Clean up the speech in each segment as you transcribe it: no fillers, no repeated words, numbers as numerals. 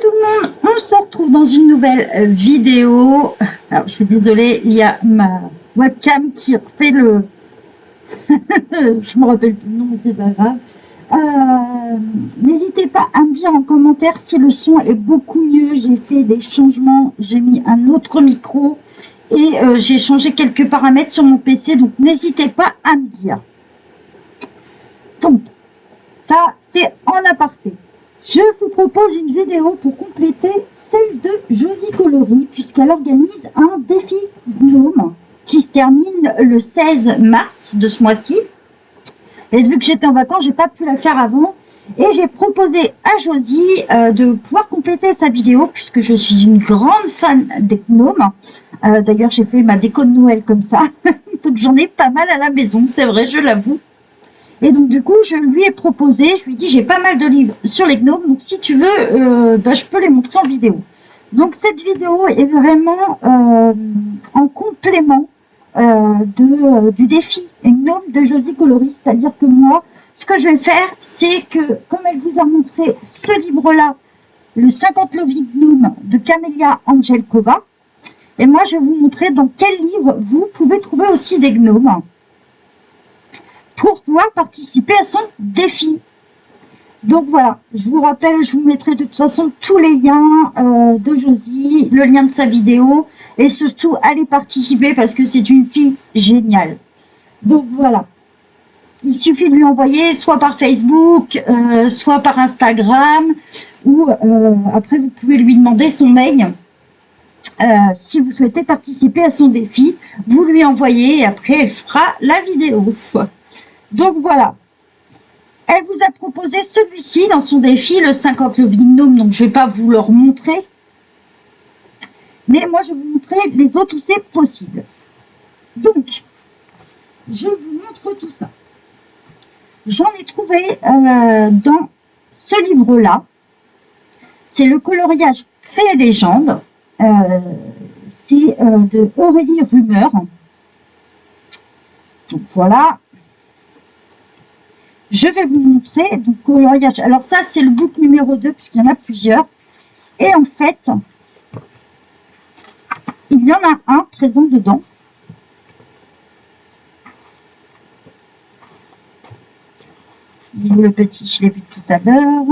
tout le monde, on se retrouve dans une nouvelle vidéo. Alors je suis désolée, il y a ma webcam qui refait le... je me rappelle plus le nom, mais c'est pas grave. N'hésitez pas à me dire en commentaire si le son est beaucoup mieux. J'ai fait des changements, j'ai mis un autre micro et j'ai changé quelques paramètres sur mon PC, donc n'hésitez pas à me dire. Donc, ça c'est en aparté. Je vous propose une vidéo pour compléter celle de Josie Coloris, puisqu'elle organise un défi Gnome qui se termine le 16 mars de ce mois-ci. Et vu que j'étais en vacances, j'ai pas pu la faire avant. Et j'ai proposé à Josie de pouvoir compléter sa vidéo, puisque je suis une grande fan des gnomes. D'ailleurs, j'ai fait ma déco de Noël comme ça. Donc j'en ai pas mal à la maison, c'est vrai, je l'avoue. Et donc du coup, je lui ai proposé, je lui ai dit, j'ai pas mal de livres sur les gnomes, donc si tu veux, je peux les montrer en vidéo. Donc cette vidéo est vraiment en complément du défi gnome de Josie Coloris. C'est-à-dire que moi, ce que je vais faire, c'est que, comme elle vous a montré ce livre-là, le 50 Lovely Gnome de Camélia Angelkova, et moi je vais vous montrer dans quel livre vous pouvez trouver aussi des gnomes, pour pouvoir participer à son défi. Donc voilà, je vous rappelle, je vous mettrai de toute façon tous les liens de Josie, le lien de sa vidéo, et surtout allez participer parce que c'est une fille géniale. Donc voilà, il suffit de lui envoyer soit par Facebook, soit par Instagram, ou après vous pouvez lui demander son mail. Si vous souhaitez participer à son défi, vous lui envoyez et après elle fera la vidéo. Donc voilà, elle vous a proposé celui-ci dans son défi, le 50 Lovely Gnome, donc je ne vais pas vous le remontrer. Mais moi, je vais vous montrer les autres où c'est possible. Donc, je vous montre tout ça. J'en ai trouvé dans ce livre-là. C'est le coloriage Fées et légendes. C'est de Aurélie Rumeur. Donc voilà. Je vais vous montrer donc coloriage. Alors ça, c'est le book numéro 2, puisqu'il y en a plusieurs. Et en fait, il y en a un présent dedans. Le petit, je l'ai vu tout à l'heure.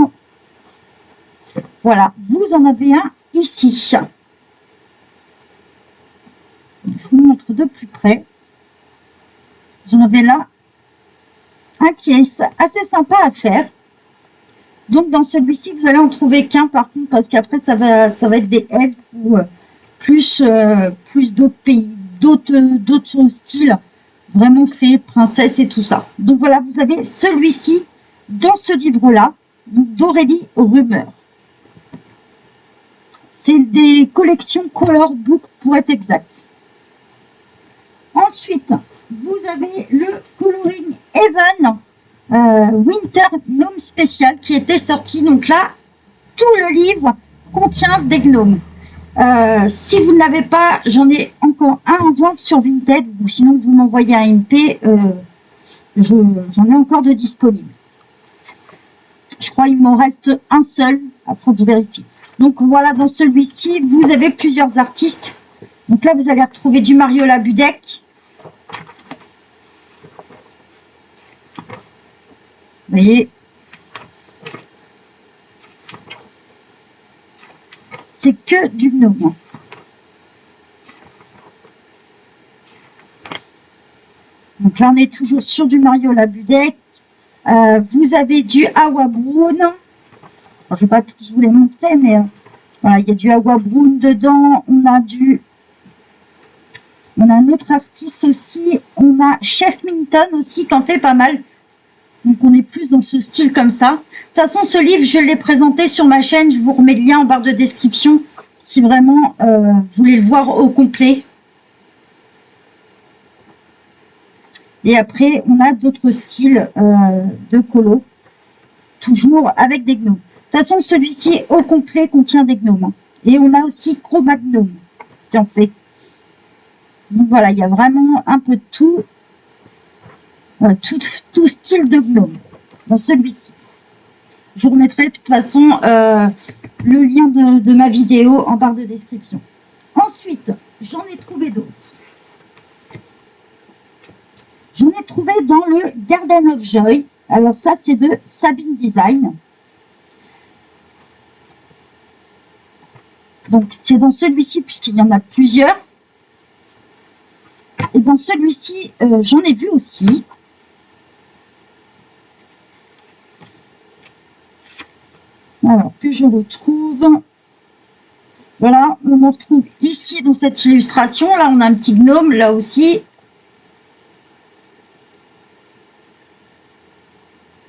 Voilà, vous en avez un ici. Je vous montre de plus près. J'en avais là un qui est assez sympa à faire. Donc dans celui-ci, vous allez en trouver qu'un par contre, parce qu'après ça va être des elfes ou plus d'autres pays, d'autres styles, vraiment fées, princesses et tout ça. Donc voilà, vous avez celui-ci dans ce livre-là, d'Aurélie Rumeur. C'est des collections Color Book pour être exact. Ensuite, vous avez le Coloring Heaven Winter Gnome Spécial qui était sorti. Donc là, tout le livre contient des gnomes. Si vous ne l'avez pas, j'en ai encore un en vente sur Vinted, ou sinon vous m'envoyez un MP, j'en ai encore de disponible. Je crois qu'il m'en reste un seul, il faut que je vérifie. Donc voilà, dans celui-ci, vous avez plusieurs artistes. Donc là, vous allez retrouver du Mariola Budek. Vous voyez, c'est que du gnome. Donc là, on est toujours sur du Mariola Budek. Vous avez du Awa Brown. Je ne vais pas tous vous les montrer, mais voilà, il y a du Awa Brown dedans. On a un autre artiste aussi. On a Chef Minton aussi qui en fait pas mal. Donc on est plus dans ce style comme ça. De toute façon, ce livre, je l'ai présenté sur ma chaîne. Je vous remets le lien en barre de description si vraiment vous voulez le voir au complet. Et après, on a d'autres styles de colo, toujours avec des gnomes. De toute façon, celui-ci au complet contient des gnomes. Et on a aussi Chroma Gnome qui en fait. Donc voilà, il y a vraiment un peu de tout. Tout style de gnome dans celui-ci. Je vous remettrai de toute façon le lien de ma vidéo en barre de description. Ensuite, j'en ai trouvé d'autres. J'en ai trouvé dans le Garden of Joy. Alors ça, c'est de Sabine Design. Donc c'est dans celui-ci, puisqu'il y en a plusieurs. Et dans celui-ci, j'en ai vu aussi. Alors que je retrouve. Voilà, on en retrouve ici dans cette illustration. Là, on a un petit gnome, là aussi.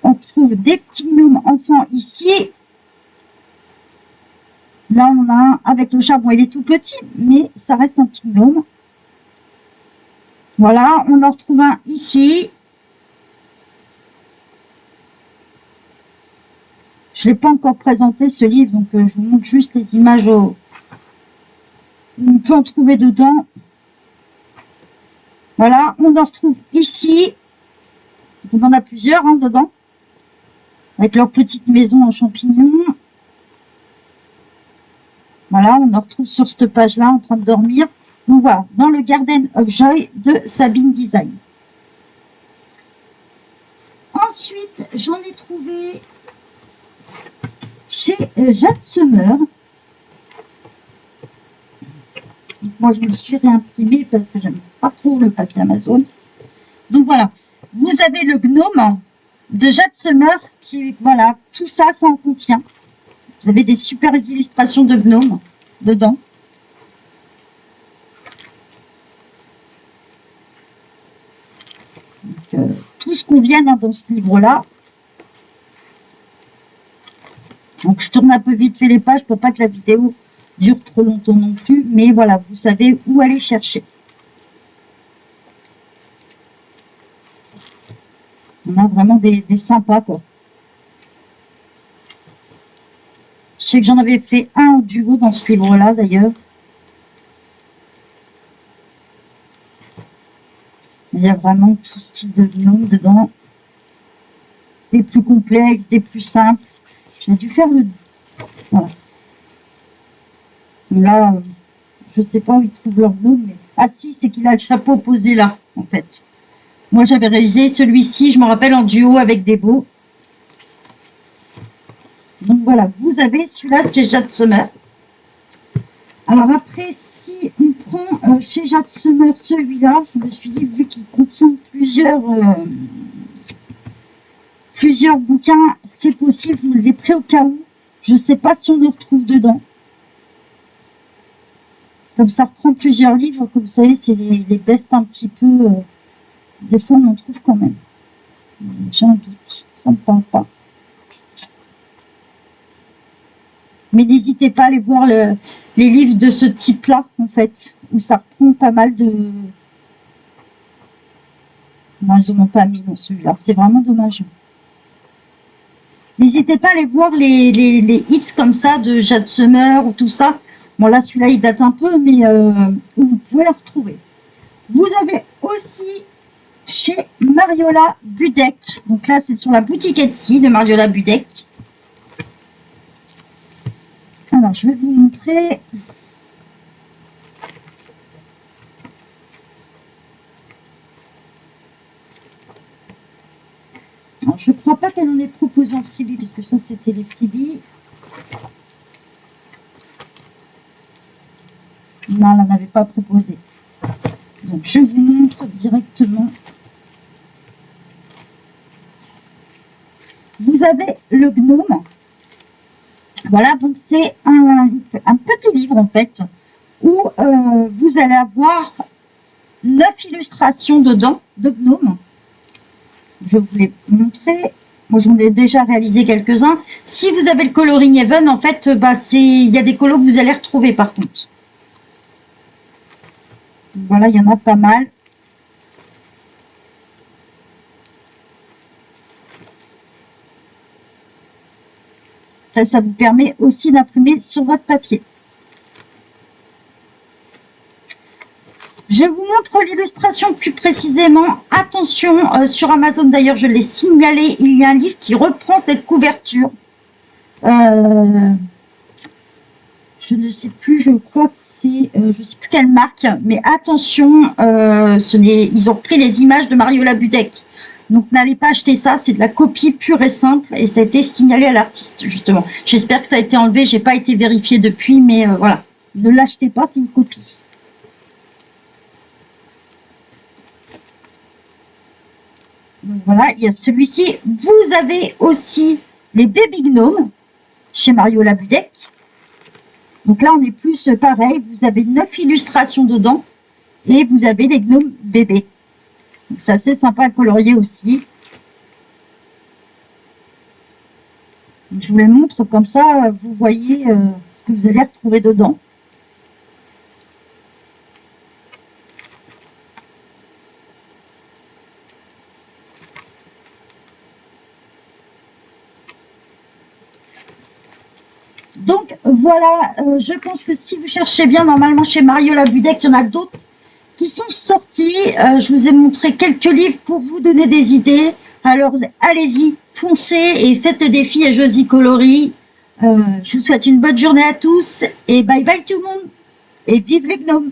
On retrouve des petits gnomes enfants ici. Là, on en a un avec le chat. Bon, il est tout petit, mais ça reste un petit gnome. Voilà, on en retrouve un ici. Je ne l'ai pas encore présenté, ce livre, donc je vous montre juste les images. On peut en trouver dedans. Voilà, on en retrouve ici. On en a plusieurs hein, dedans. Avec leur petite maison en champignons. Voilà, on en retrouve sur cette page-là en train de dormir. Donc voilà, dans le Garden of Joy de Sabine Design. Ensuite, j'en ai trouvé chez Jade Summer. Moi, je me le suis réimprimé parce que j'aime pas trop le papier Amazon. Donc voilà, vous avez le gnome de Jade Summer qui, voilà, tout ça, ça en contient. Vous avez des super illustrations de gnomes dedans. Donc, tout ce qu'on vient dans ce livre-là. Donc, je tourne un peu vite fait les pages pour pas que la vidéo dure trop longtemps non plus. Mais voilà, vous savez où aller chercher. On a vraiment des sympas, quoi. Je sais que j'en avais fait un en duo dans ce livre-là, d'ailleurs. Il y a vraiment tout style de gnome dedans. Des plus complexes, des plus simples. J'ai dû faire le... Voilà. Là, je ne sais pas où ils trouvent leur gnome. Mais... Ah si, c'est qu'il a le chapeau posé là, en fait. Moi, j'avais réalisé celui-ci, je me rappelle, en duo avec des beaux. Donc voilà, vous avez celui-là, c'est Jade Summer. Alors après, si on prend chez Jade Summer celui-là, je me suis dit, vu qu'il contient plusieurs bouquins, c'est possible, je me l'ai pris au cas où. Je ne sais pas si on le retrouve dedans. Comme ça reprend plusieurs livres, comme vous savez, c'est les bestes un petit peu. Des fois, on en trouve quand même. J'ai un doute, ça ne me parle pas. Mais n'hésitez pas à aller voir les livres de ce type-là, en fait, où ça reprend pas mal de... Non, ils n'en ont pas mis dans celui-là. C'est vraiment dommage. N'hésitez pas à aller voir les hits comme ça de Jade Summer ou tout ça. Bon, là, celui-là, il date un peu, mais où vous pouvez le retrouver. Vous avez aussi chez Mariola Budek. Donc là, c'est sur la boutique Etsy de Mariola Budek. Alors, je vais vous montrer. Alors, je ne crois pas qu'elle en ait proposé en freebie, puisque ça, c'était les freebies. Non, elle n'en avait pas proposé. Donc, je vous montre directement. Vous avez le gnome. Voilà, donc c'est un petit livre en fait, où vous allez avoir 9 illustrations dedans, de gnomes. Je vais vous les montrer. Moi, j'en ai déjà réalisé quelques-uns. Si vous avez le Coloring Even, en fait, bah, il y a des colos que vous allez retrouver par contre. Voilà, il y en a pas mal. Après, ça vous permet aussi d'imprimer sur votre papier. Je vous montre l'illustration plus précisément. Attention, sur Amazon d'ailleurs, je l'ai signalé, il y a un livre qui reprend cette couverture. je ne sais plus, je crois que c'est, je ne sais plus quelle marque, mais attention, ils ont repris les images de Mario Labudec. Donc n'allez pas acheter ça, c'est de la copie pure et simple, et ça a été signalé à l'artiste, justement. J'espère que ça a été enlevé, j'ai pas été vérifié depuis, mais voilà. Ne l'achetez pas, c'est une copie. Donc voilà, il y a celui-ci. Vous avez aussi les Baby Gnomes chez Mario Labudec. Donc là, on est plus pareil. Vous avez 9 illustrations dedans et vous avez les gnomes bébés. Donc c'est assez sympa à colorier aussi. Donc, je vous les montre comme ça, vous voyez ce que vous allez retrouver dedans. Donc voilà, je pense que si vous cherchez bien, normalement chez Mario Labudec, il y en a d'autres qui sont sortis. Je vous ai montré quelques livres pour vous donner des idées. Alors allez-y, foncez et faites le défi à Josie Coloris. Je vous souhaite une bonne journée à tous et bye bye tout le monde et vive les gnomes.